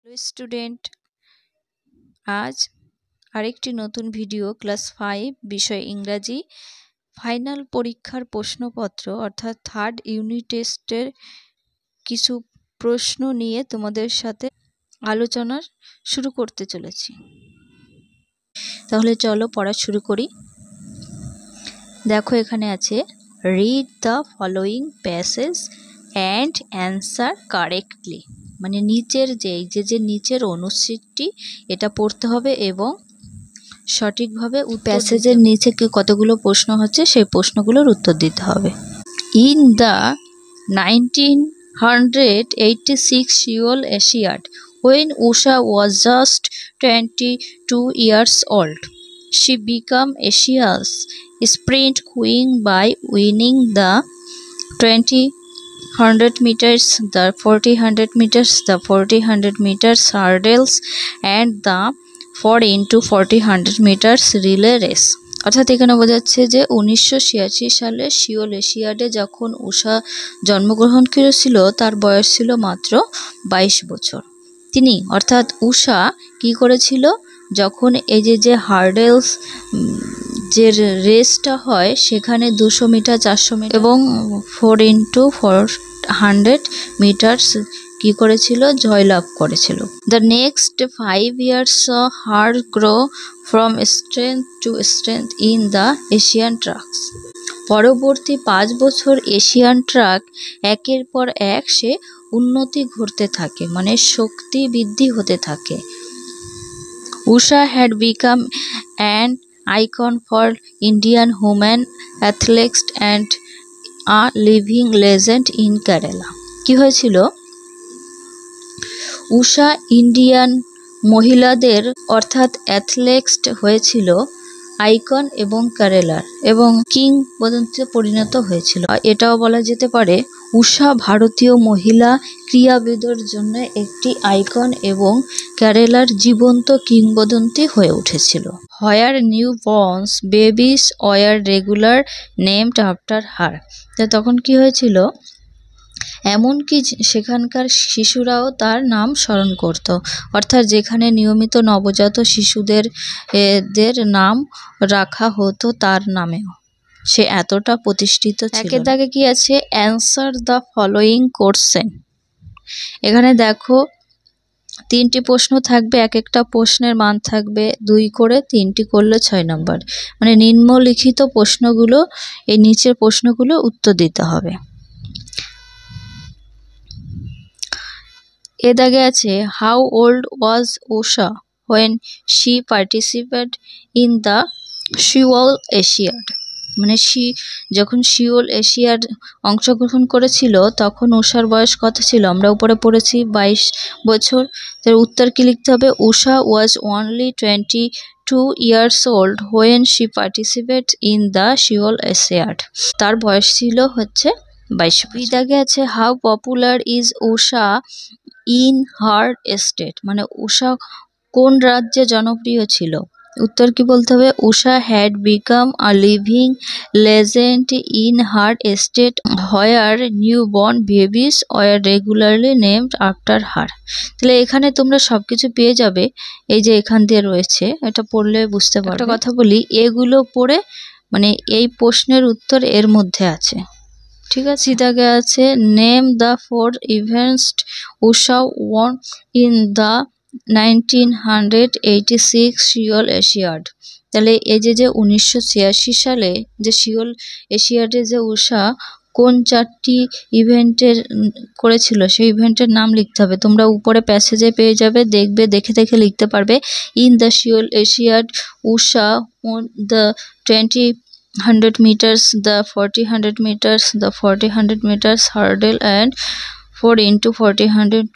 Hello student, আজ আরেকটি নতুন ভিডিও ক্লাস 5 বিষয় ইংরাজি ফাইনাল পরীক্ষার প্রশ্নপত্র অর্থাৎ থার্ড ইউনিট টেস্টের কিছু প্রশ্ন নিয়ে তোমাদের সাথে আলোচনা শুরু করতে চলেছি। তাহলে চলো পড়া শুরু করি। দেখো এখানে আছে read the following passage and answer correctly, মানে নিচের যে নিচের অনুচ্ছেদটি এটা পড়তে হবে এবং সঠিকভাবে প্যাসেজের নিচে কতগুলো প্রশ্ন হচ্ছে সেই প্রশ্নগুলোর উত্তর দিতে হবে। In the 1986 Seoul Olympiad, when Usha was just 22 years old, she became Asia's sprint queen by winning the 20 100 meters, the 40 meters, the 40 meters hurdles and the 4x40 meters relay race। অর্থাৎ এখানে বোঝাচ্ছে যে 1986 সালে সিওল এশিয়াডে যখন উষা জন্মগ্রহণ করেছিল তার বয়স ছিল মাত্র 22 বছর। তিনি অর্থাৎ উষা কি করেছিল, যখন এই যে হার্ডেলস যে রেসটা হয় সেখানে 200 মিটার 400 মিটার এবং 4x400 মিটার্স কি করেছিল, জয়লাভ করেছিল। The next 5 years saw her grow from strength to strength in the Asian tracks। পরবর্তী 5 বছর এশিয়ান ট্রাক একের পর এক সে উন্নতি ঘটতে থাকে, মানে শক্তি বৃদ্ধি হতে থাকে। উষা had become an icon for Indian women athletes and a living legend in Kerala। কি হয়েছিল, উষা ইন্ডিয়ান মহিলাদের অর্থাৎ অ্যাথলেটস হয়েছিল আইকন এবং কেরালার এবং কিংবদন্তিতে পরিণত হয়েছিল। এটাও বলা যেতে পারে উষা ভারতীয় মহিলা ক্রীড়াবিদের জন্য একটি আইকন এবং কেরালার জীবন্ত কিংবদন্তি হয়ে উঠেছিল। Where new borns babies were regular named after her. তখন কি হয়েছিল, এমনকি সেখানকার শিশুরাও তার নাম স্মরণ করত, অর্থাৎ যেখানে নিয়মিত নবজাত শিশুদের নাম রাখা হতো তার নামেও, সে এতটা প্রতিষ্ঠিত ছিল। একের দাগে কি আছে, অ্যান্সার দ্য ফলোয়িং কোশ্চেন। এখানে দেখো 3টি প্রশ্ন থাকবে, এক একটা প্রশ্নের মান থাকবে 2 করে, 3টি করলে 6 নম্বর, মানে নিম্নলিখিত প্রশ্নগুলো এই নিচের প্রশ্নগুলো উত্তর দিতে হবে। এ দাগে আছে how old was Usha when she participate in the Seoul Asiad. মানে যখন সিওল এশিয়াড অংশগ্রহণ করেছিল তখন উষার বয়স কত ছিল, আমরা উপরে পড়েছি 22 বছর। তার উত্তর কি লিখতে হবে, Usha was only 22 years old when she participate in the Seoul Asiad. তার বয়স ছিল হচ্ছে 22 বছর। এই দাগে আছে how popular is Usha in her state, মানে উষা কোন রাজ্যে জনপ্রিয় ছিল। উত্তর কি বলতে হবে, Usha had become a living legend in her state where new born babies were regularly named after her. তাহলে এখানে তোমরা সবকিছু পেয়ে যাবে, এই যে এখান দিয়ে রয়েছে, এটা পড়লে বুঝতে পারবে। একটা কথা বলি, এগুলো পড়ে মানে এই প্রশ্নের উত্তর এর মধ্যে আছে, ঠিক আছে। দাগে আছে name the 4 events Usha one in the 1986 Seoul Asiad. তাহলে এই যে 1986 সালে যে সিওল এশিয়াডে যে উষা কোন 4টি ইভেন্টের করেছিল সেই ইভেন্টের নাম লিখতে হবে। তোমরা উপরে প্যাসেজে পেয়ে যাবে, দেখবে, দেখে লিখতে পারবে। In the Seoul Asiad Usha won the 20 100 meters, the 40 meters, the 40 meters hurdle and 4x40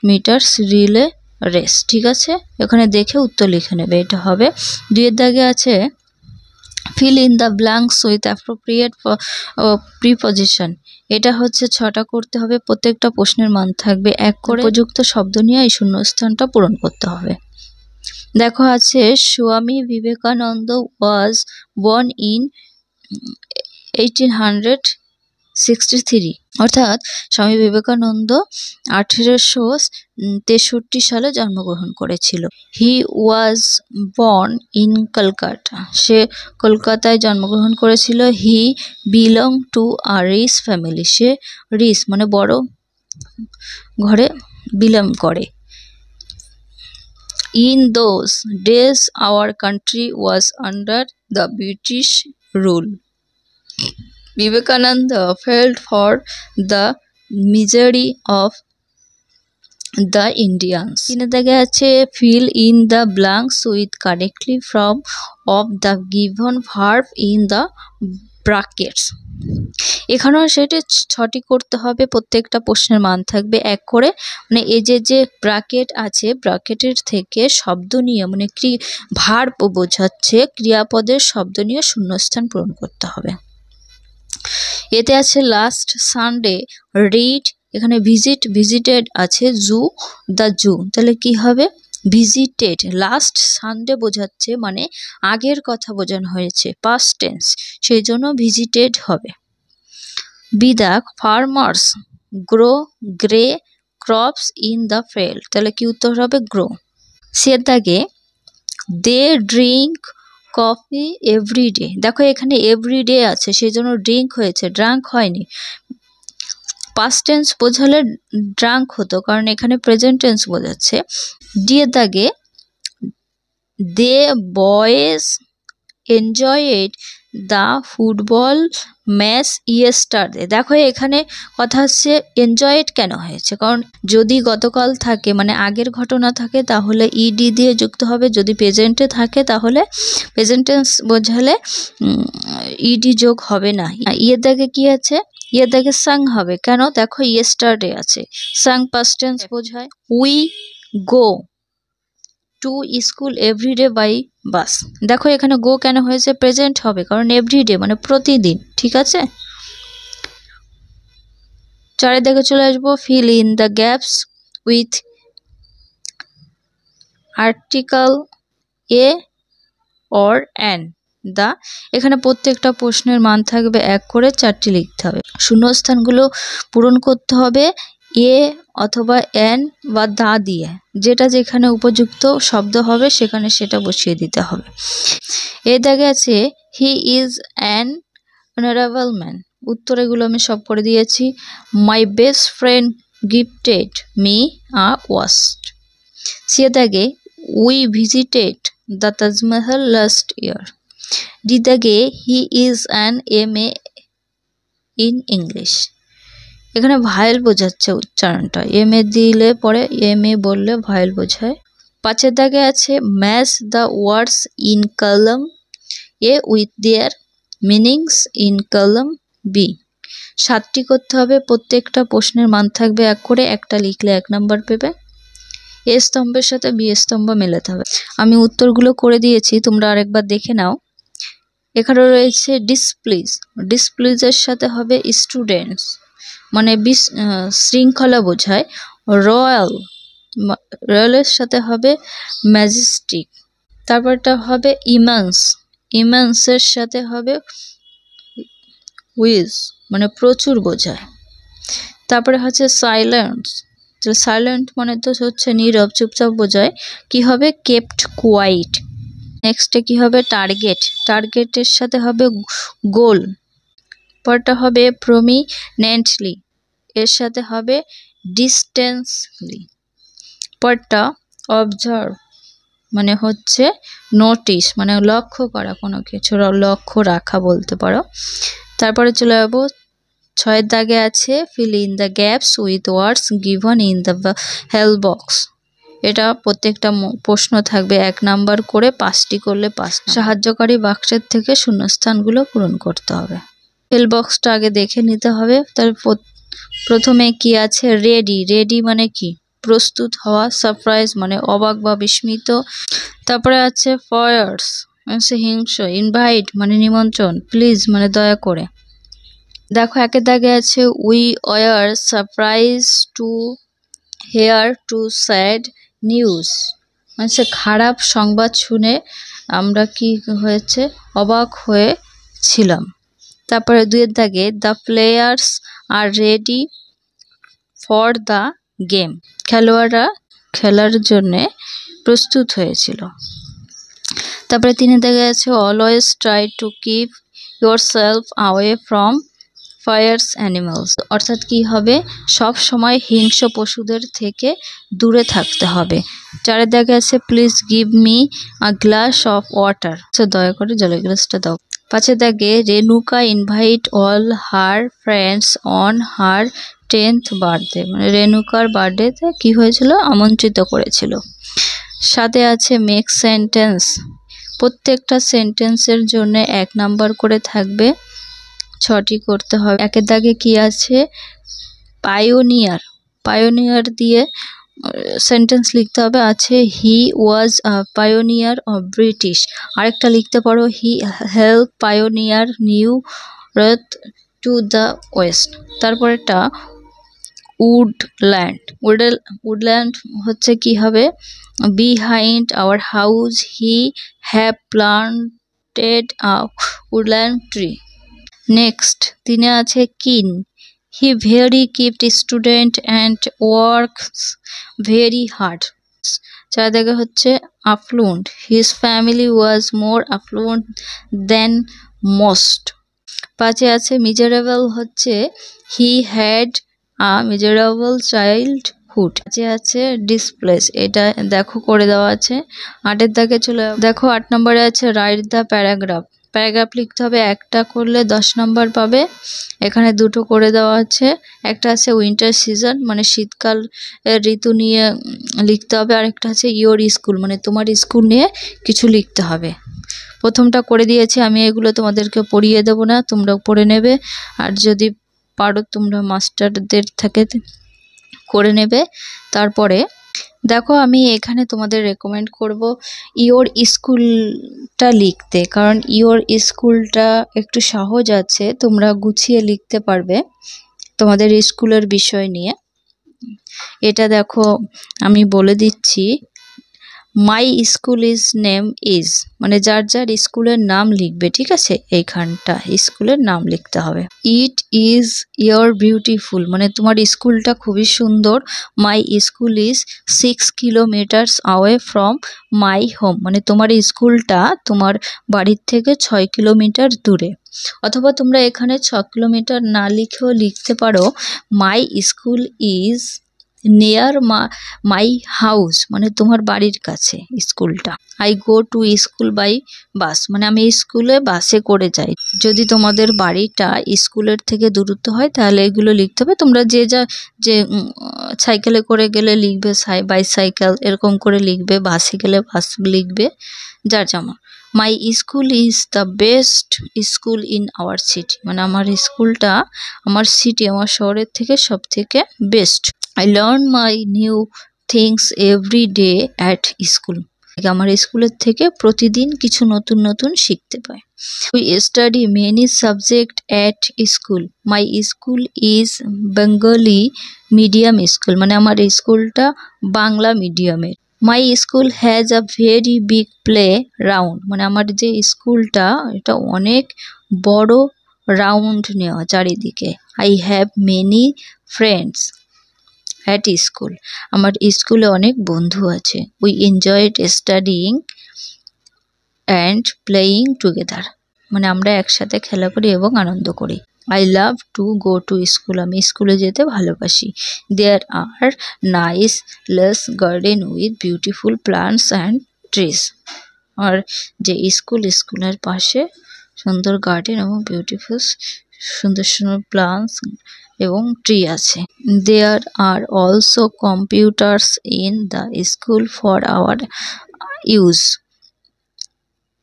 meters relay race। ঠিক আছে, এখানে দেখে উত্তর লিখে নেবে, এটা হবে। 2 এর দাগে আছে fill in the blanks with appropriate preposition। এটা হচ্ছে 6টা করতে হবে, প্রত্যেকটা প্রশ্নের মান থাকবে 1 করে, উপযুক্ত শব্দ নিয়ে এই শূন্যস্থানটা পূরণ করতে হবে। দেখো আছে Swami Vivekananda was born in 1860 1863, অর্থাৎ স্বামী বিবেকানন্দ 1863 সালে জন্মগ্রহণ করেছিল। He was born in Kolkata, সে কলকাতায় জন্মগ্রহণ করেছিল। He belong to a rich family, সে রিচ মানে বড় ঘরে বিলং করে। In those days our country was under the British rule. Vivekananda felt for the misery of the Indians. তিনে দাগে আছে fill in the blanks with correctly from of the given verb in the brackets. এখানেও সেটা 6টি করতে হবে, প্রত্যেকটা প্রশ্নের মান থাকবে 1 করে। মানে এই যে ব্র্যাকেট আছে, ব্র্যাকেটের থেকে শব্দ নিয়ে মানে ভার্ব বোঝাচ্ছে, ক্রিয়াপদের শব্দ নিয়ে শূন্যস্থান পূরণ করতে হবে। এতে আছে লাস্ট সানডে রিড, এখানে ভিজিটেড আছে জু, দ্য জু, তাহলে কি হবে ভিজিটেড। লাস্ট সানডে বোঝাচ্ছে মানে আগের কথা বোঝানো হয়েছে, পাস্ট টেন্স, সেই জন্য ভিজিটেড হবে। বিদাক farmers grow grey crops in the field, তাহলে কি উত্তর হবে গ্রো। সের দাগে দে ড্রিঙ্ক কফি এভরিডে, দেখো এখানে এভরিডে আছে সেই জন্য ড্রিঙ্ক হয়েছে, ড্রাঙ্ক হয়নি। পাস্ট টেন্স বোঝালে ড্রাঙ্ক হতো, কারণ এখানে প্রেজেন্ট টেন্স বোঝাচ্ছে। ডি এর দাগে they boys enjoyed the football match yesterday, দেখো এখানে কথা হচ্ছে এনজয়েড কেন হয়েছে, কারণ যদি গতকাল থাকে মানে আগের ঘটনা থাকে তাহলে ইডি দিয়ে যুক্ত হবে, যদি প্রেজেন্টে থাকে তাহলে প্রেজেন্ট টেন্স বোঝালে ইডি যোগ হবে না। ইয়ের দাগে কি আছে, ইয়ের দাগে সাং হবে, কেন দেখো ইয়েস্টারডে আছে, সাং পাস্ট টেন্স বোঝায়। We go to school everyday by bus, দেখো এখানে গো কেন হয়েছে, প্রেজেন্ট হবে কারণ এভরিডে মানে প্রতিদিন, ঠিক আছে। 4 দিকে চলে আসবো, fill in the gaps with article a or an the, এখানে প্রত্যেকটা প্রশ্নের মান থাকবে 1 করে, 4টি লিখতে হবে। শূন্যস্থানগুলো পূরণ করতে হবে এ অথবা অ্যান বা দা দিয়ে, যেটা যেখানে উপযুক্ত শব্দ হবে সেখানে সেটা বসিয়ে দিতে হবে। এর দাগে আছে he is an honourable man, উত্তর এগুলো আমি সব করে দিয়েছি। My best friend gifted me a watch. C এর দাগে we visited the Taj Mahal last year. D দাগে he is an MA in English, এখানে ভায়েল বোঝাচ্ছে উচ্চারণটা, MA দিলে পরে MA বললে ভায়েল বোঝায়। 5 এর দাগে আছে match the words in column A with their meanings in column B. 7টি করতে হবে, প্রত্যেকটা প্রশ্নের মান থাকবে 1 করে, একটা লিখলে 1 নাম্বার পেবে। এ স্তম্ভের সাথে বি স্তম্ভ মেলাতে হবে। আমি উত্তরগুলো করে দিয়েছি, তোমরা আরেকবার দেখে নাও। এখানে রয়েছে ডিসপ্লিজ, ডিসপ্লিজের সাথে হবে স্টুডেন্টস মানে শৃঙ্খলা বোঝায়। রয়্যাল, রয়্যালের সাথে হবে ম্যাজেস্টিক। তারপরটা হবে ইমান্স, ইমান্সের সাথে হবে উইজ মানে প্রচুর বোঝায়। তারপরে হচ্ছে সাইলেন্স, সাইলেন্ট মানে তো হচ্ছে নীরব চুপচাপ বোঝায়, কি হবে কেপ্ট কোয়াইট। নেক্সটে কি হবে টার্গেট, টার্গেটের সাথে হবে গোল। পরটা হবে প্রমিনেন্টলি, এর সাথে হবে ডিস্টেন্সলি। পরটা অবজার্ভ মানে হচ্ছে নোটিস মানে লক্ষ্য করা, কোনো কিছু লক্ষ্য রাখা বলতে পারো। তারপরে চলে যাবো 6 দাগে আছে feel in the gaps with words given in the help box. এটা প্রত্যেকটা প্রশ্ন থাকবে 1 নাম্বার করে, 5টি করলে 5। সাহায্যকারী বাক্সের থেকে শূন্যস্থানগুলো পূরণ করতে হবে। হেল্প বক্সটা আগে দেখে নিতে হবে। তার প্রথমে কি আছে রেডি, রেডি মানে কি প্রস্তুত হওয়া, সারপ্রাইজ মানে অবাক বা বিস্মিত। তারপরে আছে ফায়ার্স মানে হিংস, ইনভাইট মানে নিমন্ত্রণ, প্লিজ মানে দয়া করে। দেখো 1 দাগে আছে we were surprise to hair two sad news মানে খারাপ সংবাদ শুনে আমরা কি হয়েছে অবাক হয়েছিলাম। তারপরে 2 এর দাগে the players are ready for the game, খেলোয়াড়রা খেলার জন্যে প্রস্তুত হয়েছিল। তারপরে 3 এর দাগে আছে always try to keep your self away from fires animals, অর্থাৎ কি হবে, সব সময় হিংস্র পশুদের থেকে দূরে থাকতে হবে। 4 এর দাগে আছে please give me a glass of water, দয়া করে জলের গ্লাসটা দাও। 5 এর দাগে Renuka invite all her friends on her 10th birthday, মানে রেনুকার বার্থডেতে কি হয়েছিল, আমন্ত্রিত করেছিল। 7 এ আছে মেক সেন্টেন্স, প্রত্যেকটা সেন্টেন্সের জন্য 1 নাম্বার করে থাকবে, 6টি করতে হবে। 1 এর দাগে কি আছে, পায়োনিয়ার, পায়োনিয়ার দিয়ে সেন্টেন্স লিখতে হবে, আছে he was a pioneer of British. আরেকটা লিখতে পারো he help pioneer new route to the west. তারপরেটা উডল্যান্ড, উডল্যান্ড হচ্ছে কি হবে, behind our house he have planted a woodland tree. Next 3 এ আছে কিন, হি ভেরি কিপ্ট student and works very hard. 4 দাগে হচ্ছে affluent, his family was more affluent than most. 5 এ আছে মিজারেবল, হচ্ছে he had a miserable childhood. 5 এ আছে ডিসপ্লেস, এটা দেখো করে দেওয়া আছে। 8 এর দাগে চলে দেখো, 8 নম্বরে আছে রাইট দ্য প্যারাগ্রাফ, প্যারাগ্রাফ লিখতে হবে, একটা করলে 10 নম্বর পাবে। এখানে 2টো করে দেওয়া আছে, একটা আছে উইন্টার সিজন, মানে শীতকাল ঋতু নিয়ে লিখতে হবে, আর একটা আছে ইয়োর স্কুল, মানে তোমার স্কুল নিয়ে কিছু লিখতে হবে। প্রথমটা করে দিয়েছি আমি, এগুলো তোমাদেরকে পড়িয়ে দেবো না, তোমরা পড়ে নেবে, আর যদি পারো তোমরা মাস্টারদের থেকে করে নেবে। তারপরে দেখো আমি এখানে তোমাদের রেকমেন্ড করব ইয়োর স্কুলটা লিখতে, কারণ ইয়োর স্কুলটা একটু সহজ আছে, তোমরা গুছিয়ে লিখতে পারবে তোমাদের স্কুলের বিষয় নিয়ে। এটা দেখো আমি বলে দিচ্ছি, মাই স্কুল ইজ নেম ইজ, মানে যার যার স্কুলের নাম লিখবে, ঠিক আছে, এইখানটা স্কুলের নাম লিখতে হবে। ইট ইজ ইয়োর বিউটিফুল, মানে তোমার স্কুলটা খুবই সুন্দর। মাই school is 6 kilometres away from my home, মানে তোমার স্কুলটা তোমার বাড়ির থেকে 6 কিলোমিটার দূরে। অথবা তোমরা এখানে 6 কিলোমিটার না লিখেও লিখতে পারো my school is near my house, মানে তোমার বাড়ির কাছে স্কুলটা। I go to school by bus, মানে আমি স্কুলে বাসে করে যাই। যদি তোমাদের বাড়িটা স্কুলের থেকে দূরত্ব হয় তাহলে এগুলো লিখতে হবে। তোমরা যে সাইকেলে করে গেলে লিখবে বাইসাইকেল, এরকম করে লিখবে, বাসে গেলে বাস লিখবে, যার যেমন। মাই school is the best school in our city, মানে আমার স্কুলটা আমার সিটি, আমার শহরের থেকে সব থেকে best. I learn my new things every day at school, আমার স্কুলের থেকে প্রতিদিন কিছু নতুন নতুন শিখতে পাই। We study many subjects at school. My school is Bengali medium school, মানে আমার স্কুলটা বাংলা মিডিয়ামের। My school has a very big playground, মানে আমার যে স্কুলটা এটা অনেক বড় রাউন্ড নেওয়া চারিদিকে। I have many friends at school, আমার স্কুলে অনেক বন্ধু আছে। We enjoyed studying and playing together, মানে আমরা একসাথে খেলা করি এবং আনন্দ করি। I love to go to school, আমি স্কুলে যেতে ভালোবাসি। There are nice lush garden with beautiful plants and trees, আর যে স্কুলের পাশে সুন্দর গার্ডেন এবং বিউটিফুল সুন্দর সুন্দর প্লান্টস এবং ট্রি আছে। There are also computers in the school for our use.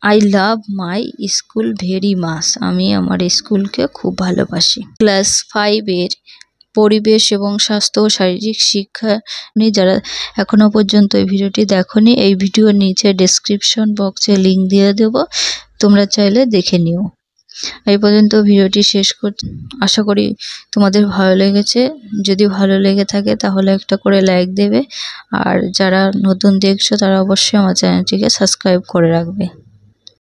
I love my school very much, আমি আমার স্কুলকে খুব ভালোবাসি। ক্লাস 5 এর পরিবেশ এবং স্বাস্থ্য ও শারীরিক শিক্ষা নিয়ে যারা এখনো পর্যন্ত এই ভিডিওটি দেখোনি, এই ভিডিওর নিচে ডেসক্রিপশন বক্সে লিংক দিয়ে দেব, তোমরা চাইলে দেখে নিও। এই পর্যন্ত ভিডিওটি শেষ করছি, আশা করি তোমাদের ভালো লেগেছে। যদি ভালো লেগে থাকে তাহলে একটা করে লাইক দেবে, আর যারা নতুন দেখছো তারা অবশ্যই আমার চ্যানেলটিকে সাবস্ক্রাইব করে রাখবে।